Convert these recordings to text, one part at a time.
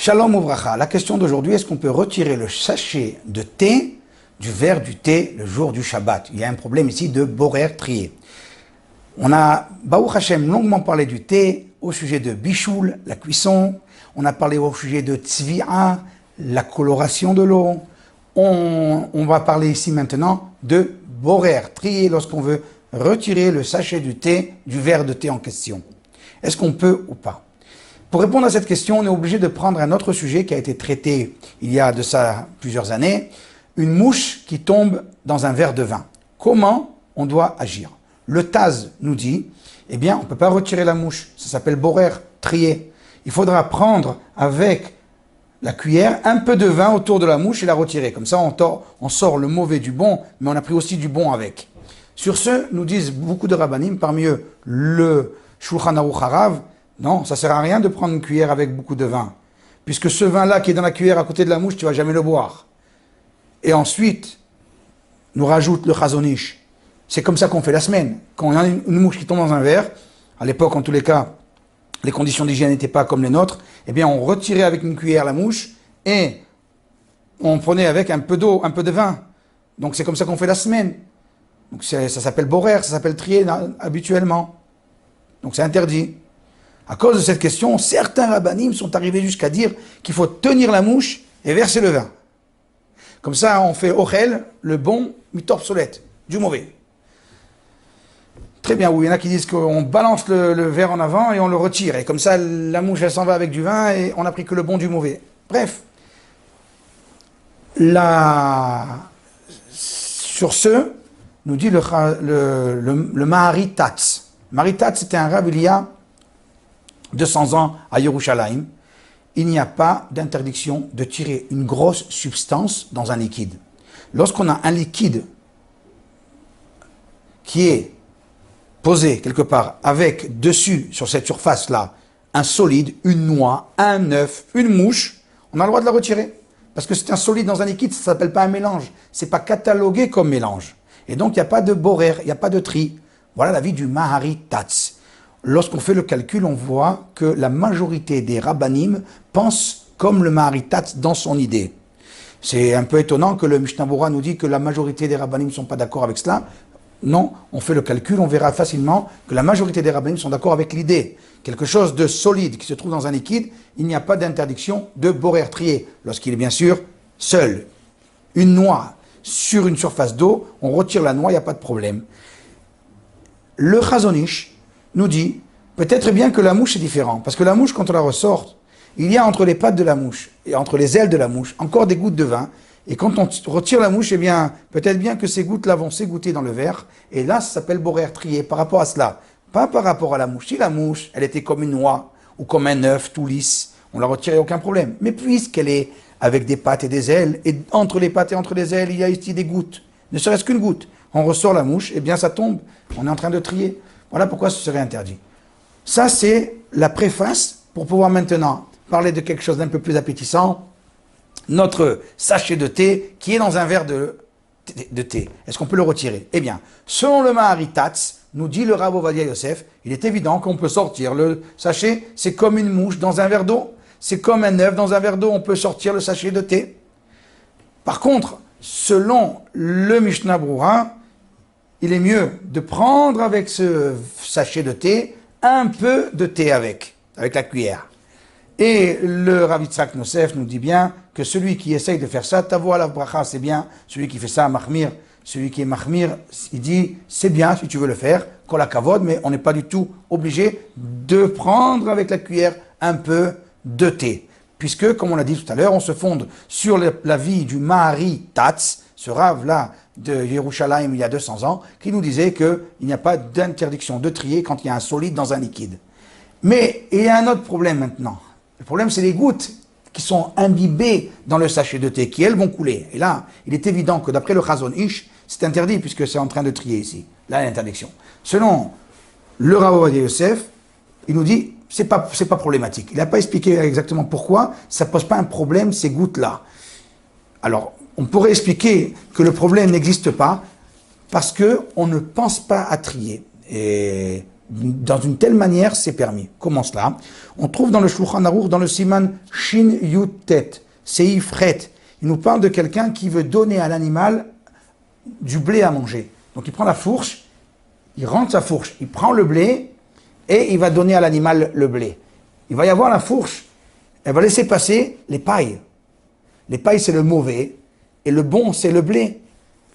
Shalom Uvracha. La question d'aujourd'hui, est-ce qu'on peut retirer le sachet de thé du verre du thé le jour du Shabbat? Il y a un problème ici de borer trié. On a, Baruch Hashem, longuement parlé du thé au sujet de bichoul, la cuisson. On a parlé au sujet de tzvi'a, la coloration de l'eau. On va parler ici maintenant de borer, trier lorsqu'on veut retirer le sachet du thé du verre de thé en question. Est-ce qu'on peut ou pas? Pour répondre à cette question, on est obligé de prendre un autre sujet qui a été traité il y a de ça plusieurs années, une mouche qui tombe dans un verre de vin. Comment on doit agir? Le Taz nous dit, eh bien, on ne peut pas retirer la mouche, ça s'appelle borer, trier. Il faudra prendre avec la cuillère un peu de vin autour de la mouche et la retirer. Comme ça, on sort le mauvais du bon, mais on a pris aussi du bon avec. Sur ce, nous disent beaucoup de rabbanim, parmi eux le Shulchan Aruch Harav, non, ça ne sert à rien de prendre une cuillère avec beaucoup de vin. Puisque ce vin-là qui est dans la cuillère à côté de la mouche, tu ne vas jamais le boire. Et ensuite, nous rajoute le Chazon Ish. C'est comme ça qu'on fait la semaine. Quand il y a une mouche qui tombe dans un verre, à l'époque, en tous les cas, les conditions d'hygiène n'étaient pas comme les nôtres, eh bien, on retirait avec une cuillère la mouche et on prenait avec un peu d'eau, un peu de vin. Donc, c'est comme ça qu'on fait la semaine. Donc, ça s'appelle borer, ça s'appelle trier habituellement. Donc, c'est interdit. À cause de cette question, certains rabbanim sont arrivés jusqu'à dire qu'il faut tenir la mouche et verser le vin. Comme ça, on fait ochel, le bon, mitorpsolète, du mauvais. Très bien, oui, il y en a qui disent qu'on balance le verre en avant et on le retire. Et comme ça, la mouche, elle s'en va avec du vin et on n'a pris que le bon du mauvais. Bref. Sur ce, nous dit le Mahari Tatz. Mahari Tatz, c'était un rab il y a 200 ans à Yerushalayim. Il n'y a pas d'interdiction de tirer une grosse substance dans un liquide. Lorsqu'on a un liquide qui est posé quelque part avec dessus, sur cette surface-là, un solide, une noix, un œuf, une mouche, on a le droit de la retirer. Parce que c'est un solide dans un liquide, ça ne s'appelle pas un mélange. Ce n'est pas catalogué comme mélange. Et donc, il n'y a pas de borer, il n'y a pas de tri. Voilà l'avis du Mahari Tatz. Lorsqu'on fait le calcul, on voit que la majorité des rabbanim pensent comme le Mahari Tatz dans son idée. C'est un peu étonnant que le Mishnah Berurah nous dit que la majorité des rabbanim ne sont pas d'accord avec cela. Non, on fait le calcul, on verra facilement que la majorité des rabbanim sont d'accord avec l'idée. Quelque chose de solide qui se trouve dans un liquide, il n'y a pas d'interdiction de borer trier. Lorsqu'il est bien sûr seul. Une noix sur une surface d'eau, on retire la noix, il n'y a pas de problème. Le Chazon Ish nous dit, peut-être bien que la mouche est différente. Parce que la mouche, quand on la ressort, il y a entre les pattes de la mouche et entre les ailes de la mouche encore des gouttes de vin. Et quand on retire la mouche, eh bien, peut-être bien que ces gouttes-là vont s'égoutter dans le verre. Et là, ça s'appelle borer trier par rapport à cela. Pas par rapport à la mouche. Si la mouche, elle était comme une noix ou comme un œuf tout lisse, on la retirait, aucun problème. Mais puisqu'elle est avec des pattes et des ailes, et entre les pattes et entre les ailes, il y a ici des gouttes. Ne serait-ce qu'une goutte. On ressort la mouche, eh bien, ça tombe. On est en train de trier. Voilà pourquoi ce serait interdit. Ça, c'est la préface pour pouvoir maintenant parler de quelque chose d'un peu plus appétissant. Notre sachet de thé qui est dans un verre de thé. Est-ce qu'on peut le retirer? Eh bien, selon le Mahari Tatz, nous dit le Rav Ovadia Yosef, il est évident qu'on peut sortir le sachet. C'est comme une mouche dans un verre d'eau. C'est comme un œuf dans un verre d'eau. On peut sortir le sachet de thé. Par contre, selon le Mishnah Berurah, il est mieux de prendre avec ce sachet de thé un peu de thé avec la cuillère. Et le Rav Yitzhak Nosef nous dit bien que celui qui essaye de faire ça, tavo alav bracha, c'est bien. Celui qui fait ça, mahmir, celui qui est mahmir, il dit, c'est bien si tu veux le faire, kol hakavod, mais on n'est pas du tout obligé de prendre avec la cuillère un peu de thé. Puisque, comme on l'a dit tout à l'heure, on se fonde sur la vie du Mahari Tatz, ce Rav-là de Yerushalayim il y a 200 ans, qui nous disait qu'il n'y a pas d'interdiction de trier quand il y a un solide dans un liquide. Mais il y a un autre problème maintenant. Le problème, c'est les gouttes qui sont imbibées dans le sachet de thé, qui elles vont couler. Et là, il est évident que d'après le Chazon Ish, c'est interdit puisque c'est en train de trier ici. Là, l'interdiction. Selon le Rav Ovadia Yosef, il nous dit, c'est pas problématique. Il n'a pas expliqué exactement pourquoi ça ne pose pas un problème, ces gouttes-là. Alors, on pourrait expliquer que le problème n'existe pas parce qu'on ne pense pas à trier. Et dans une telle manière, c'est permis. Comment cela? On trouve dans le Shulchan Aruch, dans le Siman Shin Yud Tet, Seif Chet, il nous parle de quelqu'un qui veut donner à l'animal du blé à manger. Donc il prend la fourche, il rentre sa fourche, il prend le blé et il va donner à l'animal le blé. Il va y avoir la fourche, elle va laisser passer les pailles. Les pailles, c'est le mauvais et le bon, c'est le blé.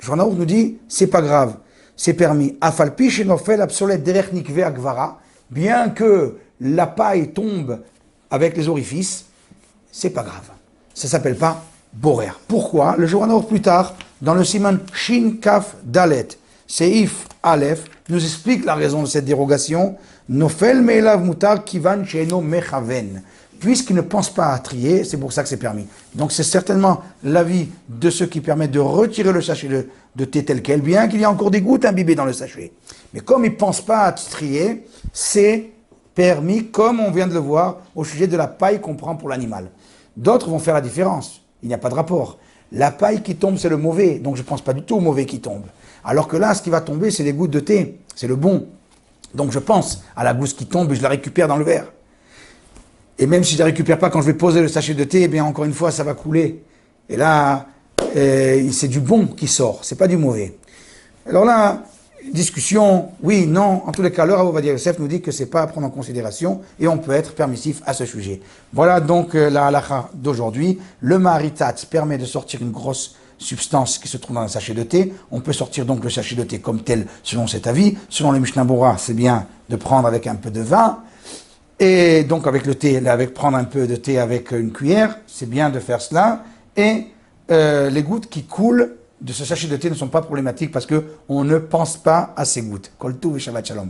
Le Shulchan Aruch nous dit, c'est pas grave. C'est permis. Afalpi shenofel obsolète derech nikve agvara, bien que la paille tombe avec les orifices, c'est pas grave. Ça s'appelle pas borer. Pourquoi? Le Shulchan Aruch plus tard, dans le Siman Shin Kaf Dalet, Seif Aleph, nous explique la raison de cette dérogation. Nofel me'elav mutar kivan she'eno mechaven. Puisqu'il ne pense pas à trier, c'est pour ça que c'est permis. Donc c'est certainement l'avis de ceux qui permettent de retirer le sachet de thé tel quel, bien qu'il y ait encore des gouttes imbibées dans le sachet. Mais comme ils ne pensent pas à trier, c'est permis, comme on vient de le voir, au sujet de la paille qu'on prend pour l'animal. D'autres vont faire la différence. Il n'y a pas de rapport. La paille qui tombe, c'est le mauvais, donc je ne pense pas du tout au mauvais qui tombe. Alors que là, ce qui va tomber, c'est les gouttes de thé, c'est le bon. Donc je pense à la gousse qui tombe et je la récupère dans le verre. Et même si je ne la récupère pas quand je vais poser le sachet de thé, eh bien encore une fois, ça va couler. Et là, c'est du bon qui sort, c'est pas du mauvais. Alors là, discussion, oui, non, en tous les cas, le Rav Ovadia Yosef nous dit que c'est pas à prendre en considération et on peut être permissif à ce sujet. Voilà donc la halakha d'aujourd'hui. Le maharitat permet de sortir une grosse substance qui se trouve dans un sachet de thé. On peut sortir donc le sachet de thé comme tel selon cet avis. Selon le Mishnah Bora, c'est bien de prendre avec un peu de vin. Et donc avec le thé, prendre un peu de thé avec une cuillère, c'est bien de faire cela. Et les gouttes qui coulent de ce sachet de thé ne sont pas problématiques parce qu'on ne pense pas à ces gouttes. Kol Tuv et Shabbat Shalom.